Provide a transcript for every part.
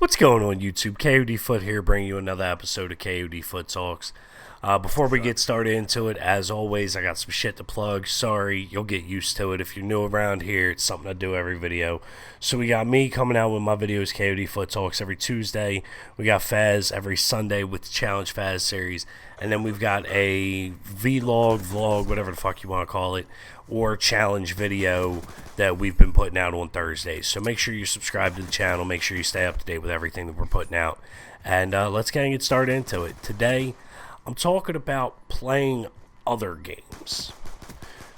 What's going on YouTube? KoD Foot here, bringing you another episode of KoD Foot Talks. Before we get started into it, as always, I got some shit to plug. Sorry, you'll get used to it. If you're new around here, it's something I do every video. So we got me coming out with my videos, KoD Foot Talks, every Tuesday. We got Faz every Sunday with the Challenge Faz series. And then we've got a vlog, whatever the fuck you want to call it, or challenge video that we've been putting out on Thursdays. So make sure you subscribe to the channel. Make sure you stay up to date with everything that we're putting out. And let's get started into it. Today, I'm talking about playing other games.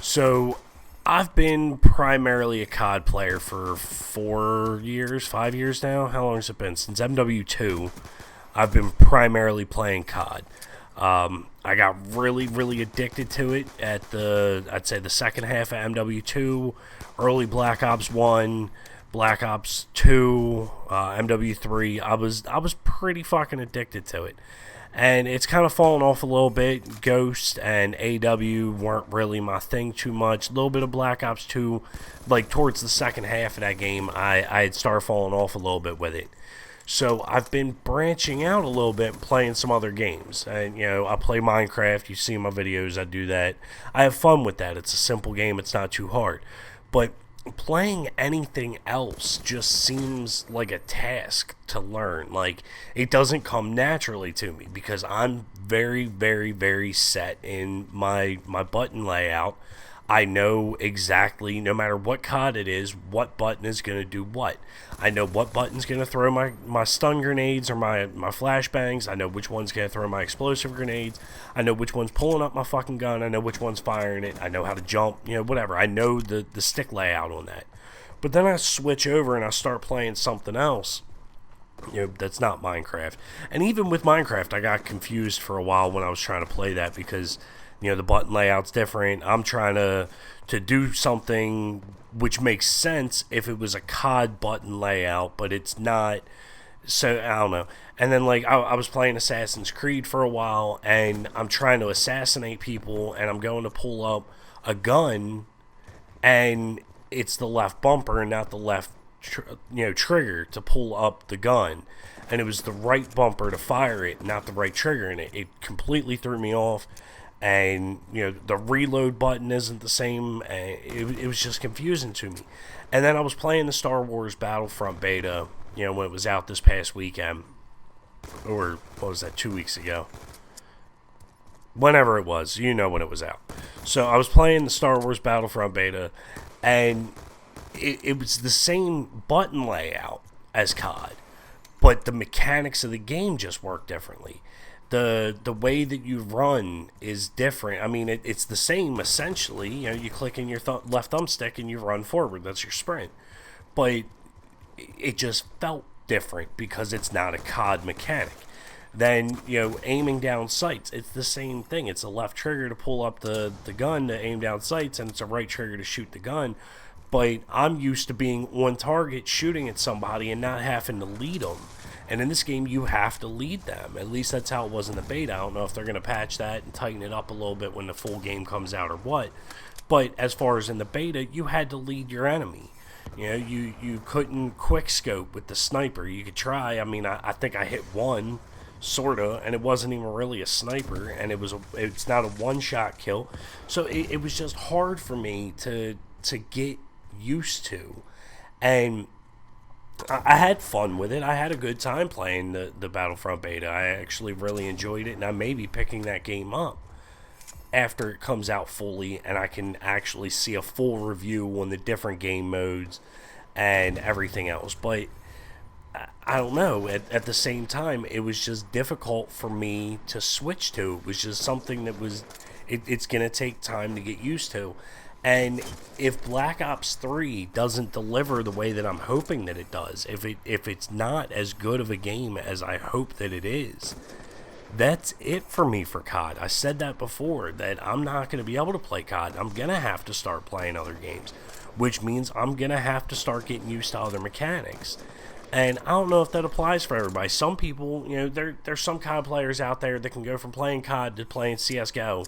So I've been primarily a KoD player for 5 years now. How long has it been? Since MW2, I've been primarily playing KoD. I got really addicted to it at I'd say the second half of MW2, early Black Ops 1, Black Ops 2, MW3. I was pretty fucking addicted to it. And it's kind of fallen off a little bit. Ghost and AW weren't really my thing too much. A little bit of Black Ops 2, like towards the second half of that game, I had started falling off a little bit with it. So I've been branching out a little bit and playing some other games. And, you know, I play Minecraft. You see my videos, I do that. I have fun with that. It's a simple game. It's not too hard. But playing anything else just seems like a task to learn. Like, it doesn't come naturally to me because I'm very set in my button layout. I know exactly, no matter what KoD it is, what button is going to do what. I know what button's going to throw my stun grenades or my flashbangs. I know which one's going to throw my explosive grenades. I know which one's pulling up my fucking gun. I know which one's firing it. I know how to jump, you know, whatever. I know the stick layout on that. But then I switch over and I start playing something else, you know, that's not Minecraft. And even with Minecraft, I got confused for a while when I was trying to play that because, you know, the button layout's different. I'm trying to do something which makes sense if it was a KoD button layout, but it's not. So, I don't know. And then, like, I was playing Assassin's Creed for a while, and I'm trying to assassinate people, and I'm going to pull up a gun, and it's the left bumper and not the left trigger to pull up the gun. And it was the right bumper to fire it, not the right trigger, and it completely threw me off. And, you know, the reload button isn't the same. It was just confusing to me. And then I was playing the Star Wars Battlefront beta, you know, when it was out this past weekend. Or, what was that, 2 weeks ago? Whenever it was, you know when it was out. So I was playing the Star Wars Battlefront beta, and it was the same button layout as KoD, but the mechanics of the game just work differently. The way that you run is different. I mean, it's the same essentially. You know, you click in your left thumbstick and you run forward. That's your sprint. But it just felt different because it's not a KoD mechanic. Then, you know, aiming down sights, it's the same thing. It's a left trigger to pull up the gun to aim down sights, and it's a right trigger to shoot the gun. But I'm used to being on target shooting at somebody and not having to lead them. And in this game, you have to lead them. At least that's how it was in the beta. I don't know if they're going to patch that and tighten it up a little bit when the full game comes out or what. But as far as in the beta, you had to lead your enemy. You know, you couldn't quick scope with the sniper. You could try. I mean, I think I hit one, sorta, and it wasn't even really a sniper. And it's not a one-shot kill. So it was just hard for me to get used to. And I had fun with it. I had a good time playing the Battlefront beta. I actually really enjoyed it, and I may be picking that game up after it comes out fully and I can actually see a full review on the different game modes and everything else. But I don't know. At the same time, it was just difficult for me to switch to. It was just something that it's going to take time to get used to. And if Black Ops 3 doesn't deliver the way that I'm hoping that it does, if it's not as good of a game as I hope that it is, that's it for me for KoD. I said that before, that I'm not going to be able to play KoD. I'm going to have to start playing other games, which means I'm going to have to start getting used to other mechanics. And I don't know if that applies for everybody. Some people, you know, there's some KoD players out there that can go from playing KoD to playing CSGO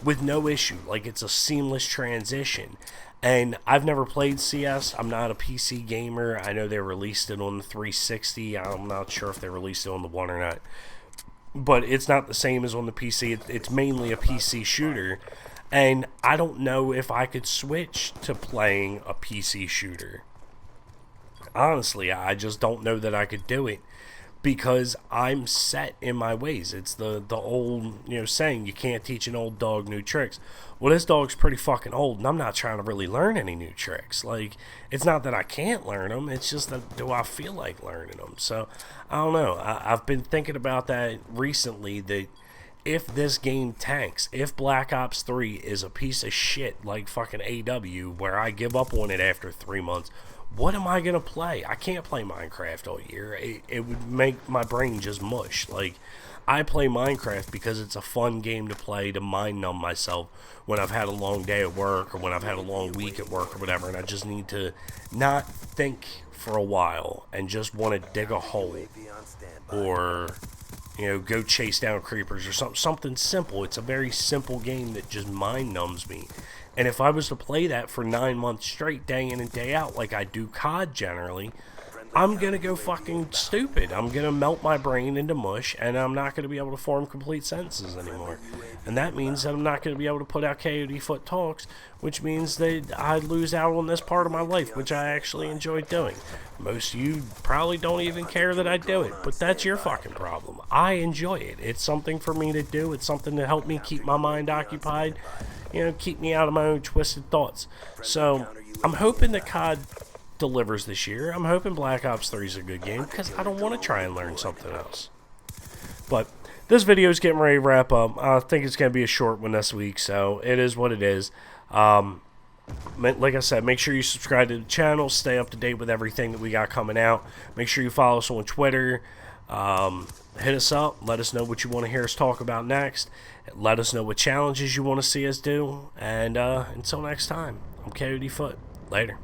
with no issue. Like, it's a seamless transition. And I've never played CS. I'm not a PC gamer. I know they released it on the 360. I'm not sure if they released it on the One or not. But it's not the same as on the PC. It's mainly a PC shooter. And I don't know if I could switch to playing a PC shooter. Honestly, I just don't know that I could do it, because I'm set in my ways. It's the old, saying, you can't teach an old dog new tricks. Well, this dog's pretty fucking old, and I'm not trying to really learn any new tricks. Like, it's not that I can't learn them, it's just that, do I feel like learning them? So, I don't know. I've been thinking about that recently, that if this game tanks, if Black Ops 3 is a piece of shit like fucking AW, where I give up on it after 3 months, what am I going to play? I can't play Minecraft all year. It would make my brain just mush. Like, I play Minecraft because it's a fun game to play, to mind numb myself when I've had a long day at work, or when I've had a long week at work, or whatever, and I just need to not think for a while and just want to dig a hole, or go chase down creepers, or something simple. It's a very simple game that just mind numbs me. And if I was to play that for 9 months straight, day in and day out, like I do COD generally, I'm going to go fucking stupid. I'm going to melt my brain into mush, and I'm not going to be able to form complete sentences anymore. And that means that I'm not going to be able to put out KoD Foot Talks, which means that I lose out on this part of my life, which I actually enjoy doing. Most of you probably don't even care that I do it, but that's your fucking problem. I enjoy it. It's something for me to do. It's something to help me keep my mind occupied, keep me out of my own twisted thoughts. So, I'm hoping that COD delivers this year. I'm hoping Black Ops 3 is a good game, because I don't want to try and learn something else. But this video is getting ready to wrap up. I think it's going to be a short one this week, so it is what it is. Like I said, make sure you subscribe to the channel, stay up to date with everything that we got coming out. Make sure you follow us on Twitter. Hit us up, let us know what you want to hear us talk about next. Let us know what challenges you want to see us do. And until next time, I'm KoD Foot. Later.